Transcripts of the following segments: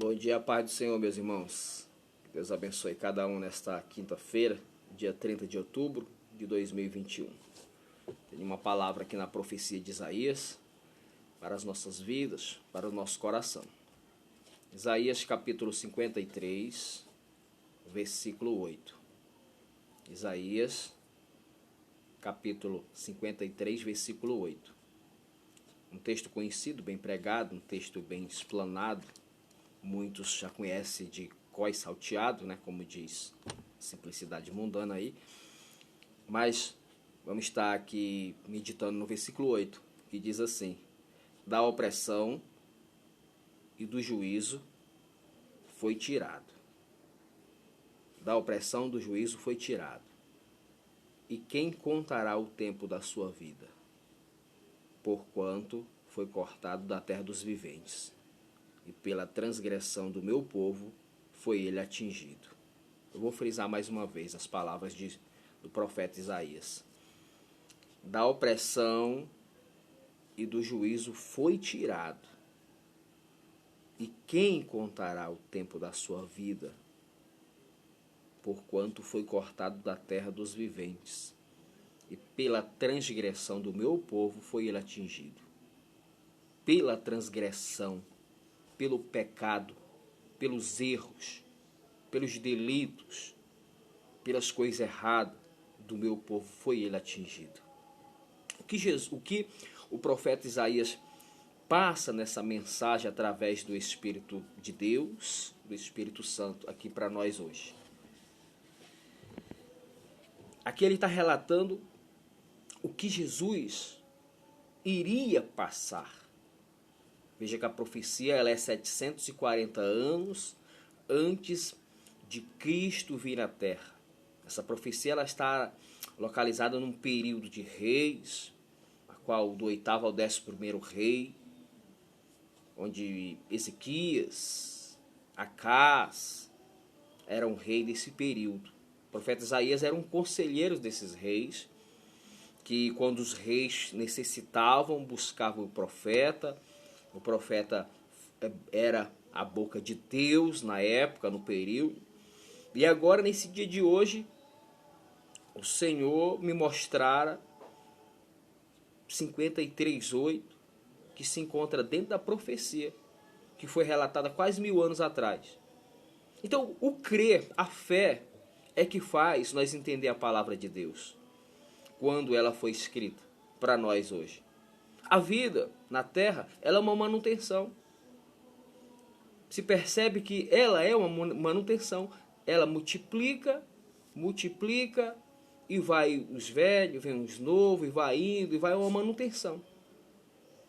Bom dia, paz do Senhor, meus irmãos. Que Deus abençoe cada um nesta quinta-feira, dia 30 de outubro de 2021. Tem uma palavra aqui na profecia de Isaías para as nossas vidas, para o nosso coração. Isaías capítulo 53, versículo 8. Isaías capítulo 53, versículo 8. Um texto conhecido, bem pregado, um texto bem explanado. Muitos já conhecem de cós salteado, né, como diz simplicidade mundana aí. Mas vamos estar aqui meditando no versículo 8, que diz assim: da opressão e do juízo foi tirado. Da opressão do juízo foi tirado. E quem contará o tempo da sua vida? Porquanto foi cortado da terra dos viventes, e pela transgressão do meu povo foi ele atingido. Eu vou frisar mais uma vez as palavras do profeta Isaías. Da opressão e do juízo foi tirado. E quem contará o tempo da sua vida? Porquanto foi cortado da terra dos viventes, e pela transgressão do meu povo foi ele atingido. Pela transgressão, pelo pecado, pelos erros, pelos delitos, pelas coisas erradas do meu povo foi ele atingido. O que o profeta Isaías passa nessa mensagem através do Espírito de Deus, do Espírito Santo, aqui para nós hoje? Aqui ele está relatando o que Jesus iria passar. Veja que a profecia ela é 740 anos antes de Cristo vir à Terra. Essa profecia ela está localizada num período de reis, a qual do 8º ao 11º rei, onde Ezequias, Acás eram rei desse período. O profeta Isaías era um conselheiro desses reis, que quando os reis necessitavam, buscavam o profeta era a boca de Deus na época, no período. E agora, nesse dia de hoje, o Senhor me mostrara 53:8, que se encontra dentro da profecia, que foi relatada quase 1000 anos atrás. Então, o crer, a fé, é que faz nós entender a palavra de Deus, quando ela foi escrita para nós hoje. A vida na Terra, ela é uma manutenção. Se percebe que ela é uma manutenção. Ela multiplica, e vai os velhos, vem os novos, e vai indo, e vai uma manutenção.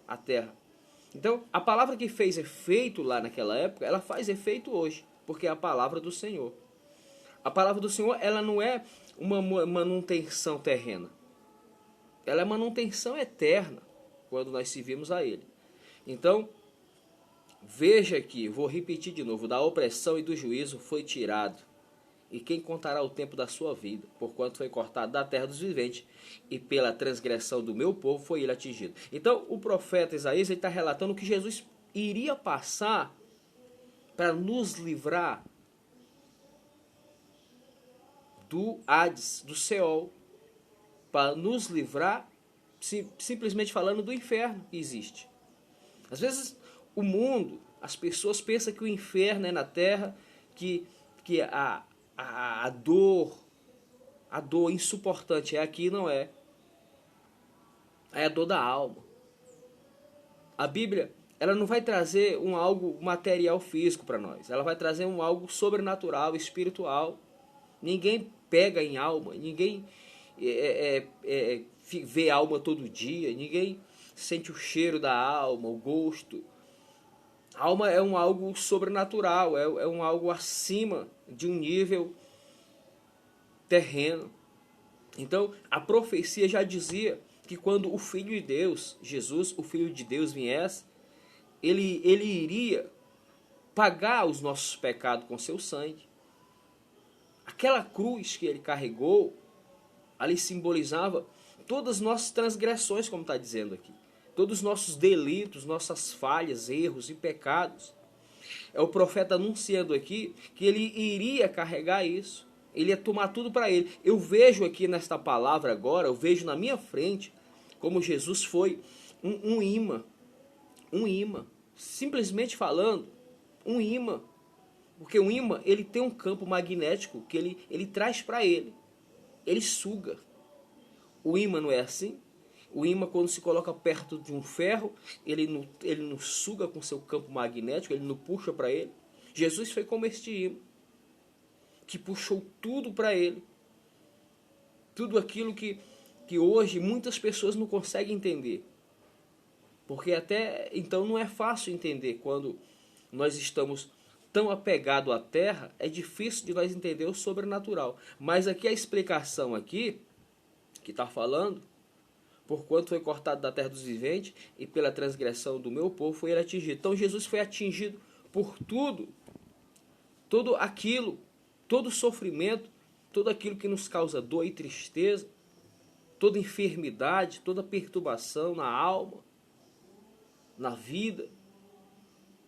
A Terra. Então, a palavra que fez efeito lá naquela época, ela faz efeito hoje, porque é a palavra do Senhor. A palavra do Senhor, ela não é uma manutenção terrena. Ela é manutenção eterna, quando nós servimos a Ele. Então, veja aqui, vou repetir de novo: da opressão e do juízo foi tirado. E quem contará o tempo da sua vida? Porquanto foi cortado da terra dos viventes, e pela transgressão do meu povo foi ele atingido. Então, o profeta Isaías está relatando que Jesus iria passar para nos livrar do Hades, do Seol, para nos livrar, simplesmente falando, do inferno que existe. Às vezes, o mundo, as pessoas pensam que o inferno é na terra, que a dor insuportante é aqui, não é. É a dor da alma. A Bíblia, ela não vai trazer algo material físico para nós. Ela vai trazer algo sobrenatural, espiritual. Ninguém pega em alma, ninguém vê alma todo dia, ninguém sente o cheiro da alma, o gosto. A alma é algo sobrenatural, é algo acima de um nível terreno. Então, a profecia já dizia que quando o Filho de Deus, Jesus, o Filho de Deus, viesse, ele iria pagar os nossos pecados com seu sangue. Aquela cruz que ele carregou, ali simbolizava todas as nossas transgressões, como está dizendo aqui. Todos os nossos delitos, nossas falhas, erros e pecados. É o profeta anunciando aqui que ele iria carregar isso. Ele ia tomar tudo para ele. Eu vejo aqui nesta palavra agora, eu vejo na minha frente como Jesus foi um imã. Um imã. Simplesmente falando, um imã. Porque o imã, ele tem um campo magnético que ele traz para ele. Ele suga. O imã não é assim? O imã, quando se coloca perto de um ferro, ele não suga com seu campo magnético, ele não puxa para ele. Jesus foi como este imã, que puxou tudo para ele. Tudo aquilo que hoje muitas pessoas não conseguem entender. Porque até então não é fácil entender quando nós estamos tão apegados à terra, é difícil de nós entender o sobrenatural. Mas aqui a explicação aqui, que está falando, porquanto foi cortado da terra dos viventes e pela transgressão do meu povo foi ele atingido. Então Jesus foi atingido por tudo aquilo, todo o sofrimento, tudo aquilo que nos causa dor e tristeza, toda enfermidade, toda perturbação na alma, na vida.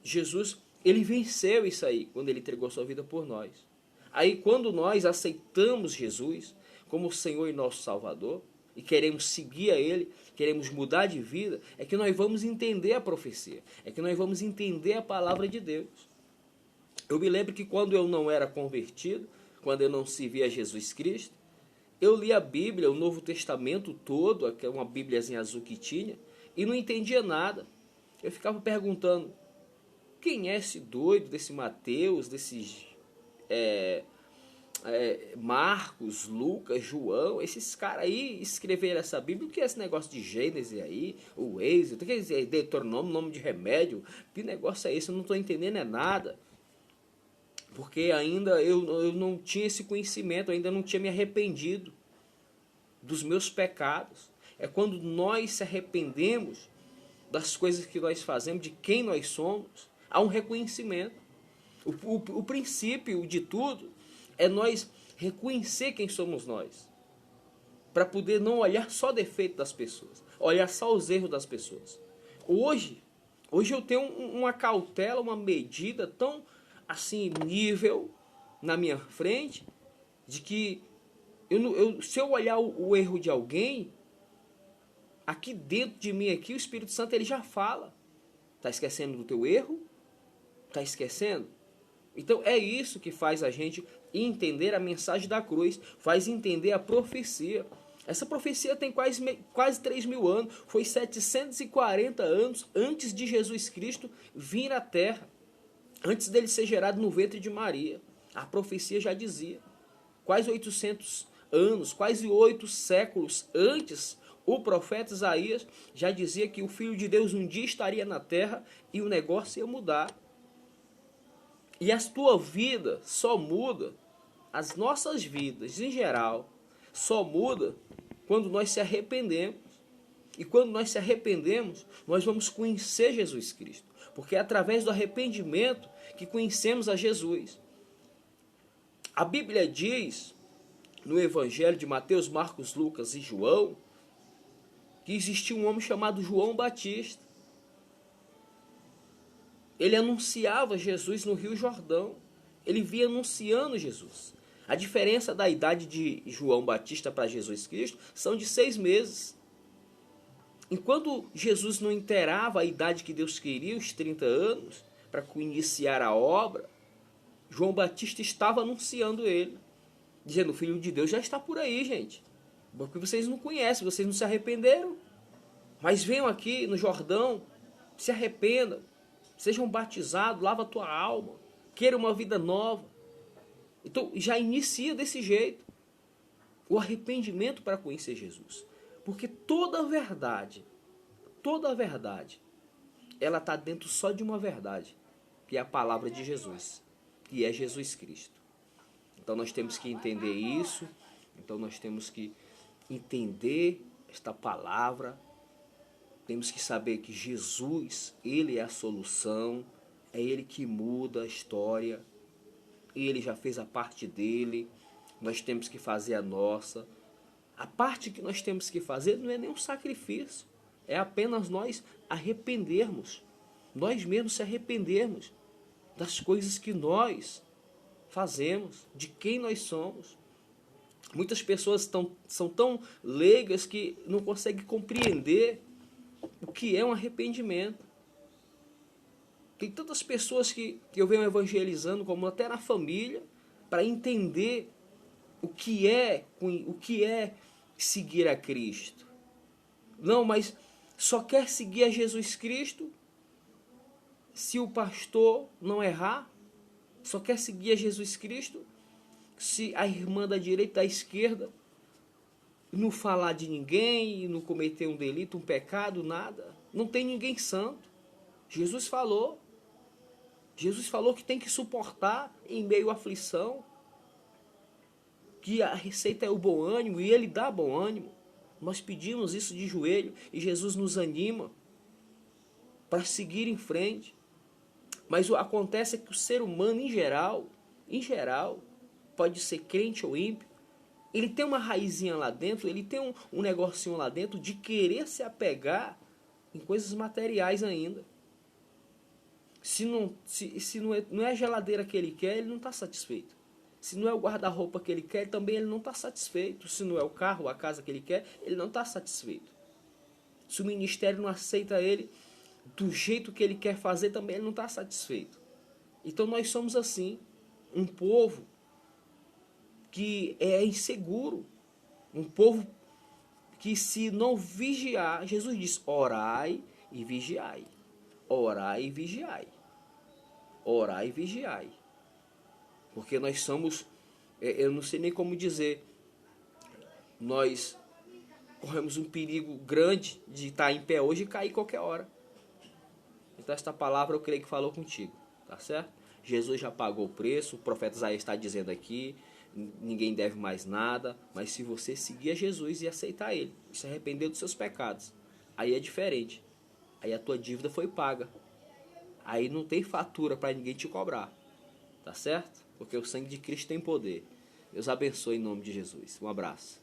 Jesus, ele venceu isso aí quando ele entregou sua vida por nós. Aí quando nós aceitamos Jesus como Senhor e nosso Salvador, e queremos seguir a Ele, queremos mudar de vida, é que nós vamos entender a profecia, é que nós vamos entender a palavra de Deus. Eu me lembro que quando eu não era convertido, quando eu não servia a Jesus Cristo, eu li a Bíblia, o Novo Testamento todo, uma Bíbliazinha azul que tinha, e não entendia nada. Eu ficava perguntando, quem é esse doido, desse Mateus, desses Marcos, Lucas, João, esses caras aí escreveram essa Bíblia? O que é esse negócio de Gênesis aí, o Êxodo, o que é esse Deuteronômio, nome de remédio? Que negócio é esse? Eu não estou entendendo nada. Porque ainda eu não tinha esse conhecimento, ainda não tinha me arrependido dos meus pecados. É quando nós se arrependemos das coisas que nós fazemos, de quem nós somos, há um reconhecimento. O princípio de tudo é nós reconhecer quem somos nós, para poder não olhar só defeito das pessoas, olhar só os erros das pessoas. Hoje eu tenho uma cautela, uma medida tão assim, nível na minha frente, de que se eu olhar o erro de alguém, aqui dentro de mim, aqui, o Espírito Santo ele já fala. Está esquecendo do teu erro? Está esquecendo? Então é isso que faz a gente entender a mensagem da cruz, faz entender a profecia. Essa profecia tem quase 3.000 anos, foi 740 anos antes de Jesus Cristo vir à Terra, antes dele ser gerado no ventre de Maria. A profecia já dizia, quase 800 anos, quase 8 séculos antes, o profeta Isaías já dizia que o Filho de Deus um dia estaria na terra e o negócio ia mudar. E a tua vida só muda, as nossas vidas em geral, só muda quando nós se arrependemos. E quando nós se arrependemos, nós vamos conhecer Jesus Cristo. Porque é através do arrependimento que conhecemos a Jesus. A Bíblia diz, no Evangelho de Mateus, Marcos, Lucas e João, que existia um homem chamado João Batista. Ele anunciava Jesus no Rio Jordão. Ele vinha anunciando Jesus. A diferença da idade de João Batista para Jesus Cristo são de 6 meses. Enquanto Jesus não inteirava a idade que Deus queria, os 30 anos, para iniciar a obra, João Batista estava anunciando ele, dizendo, o Filho de Deus já está por aí, gente. Porque vocês não conhecem, vocês não se arrependeram. Mas venham aqui no Jordão, se arrependam, sejam batizados, lava a tua alma, queira uma vida nova. Então já inicia desse jeito o arrependimento para conhecer Jesus. Porque toda a verdade, ela está dentro só de uma verdade, que é a palavra de Jesus, que é Jesus Cristo. Então nós temos que entender isso, então nós temos que entender esta palavra, temos que saber que Jesus, Ele é a solução, é Ele que muda a história, Ele já fez a parte dele, nós temos que fazer a nossa. A parte que nós temos que fazer não é nem um sacrifício, é apenas nós arrependermos, nós mesmos se arrependermos das coisas que nós fazemos, de quem nós somos. Muitas pessoas são tão leigas que não conseguem compreender o que é um arrependimento. Tem tantas pessoas que eu venho evangelizando, como até na família, para entender o que é seguir a Cristo. Não, mas só quer seguir a Jesus Cristo se o pastor não errar. Só quer seguir a Jesus Cristo se a irmã da direita, da esquerda, não falar de ninguém, não cometer um delito, um pecado, nada. Não tem ninguém santo. Jesus falou que tem que suportar em meio à aflição, que a receita é o bom ânimo, e Ele dá bom ânimo. Nós pedimos isso de joelho e Jesus nos anima para seguir em frente. Mas o acontece é que o ser humano em geral, pode ser crente ou ímpio, ele tem uma raizinha lá dentro, ele tem um negocinho lá dentro de querer se apegar em coisas materiais ainda. Se não é a geladeira que ele quer, ele não está satisfeito. Se não é o guarda-roupa que ele quer, também ele não está satisfeito. Se não é o carro, a casa que ele quer, ele não está satisfeito. Se o ministério não aceita ele do jeito que ele quer fazer, também ele não está satisfeito. Então nós somos assim, um povo que é inseguro, um povo que se não vigiar, Jesus diz, orai e vigiai, orai e vigiai, orai e vigiai, porque nós somos, eu não sei nem como dizer, nós corremos um perigo grande de estar em pé hoje e cair qualquer hora. Então esta palavra eu creio que falou contigo, tá certo? Jesus já pagou o preço, o profeta Isaías está dizendo aqui, ninguém deve mais nada, mas se você seguir a Jesus e aceitar Ele, e se arrepender dos seus pecados, aí é diferente, aí a tua dívida foi paga, aí não tem fatura para ninguém te cobrar, tá certo? Porque o sangue de Cristo tem poder. Deus abençoe em nome de Jesus. Um abraço.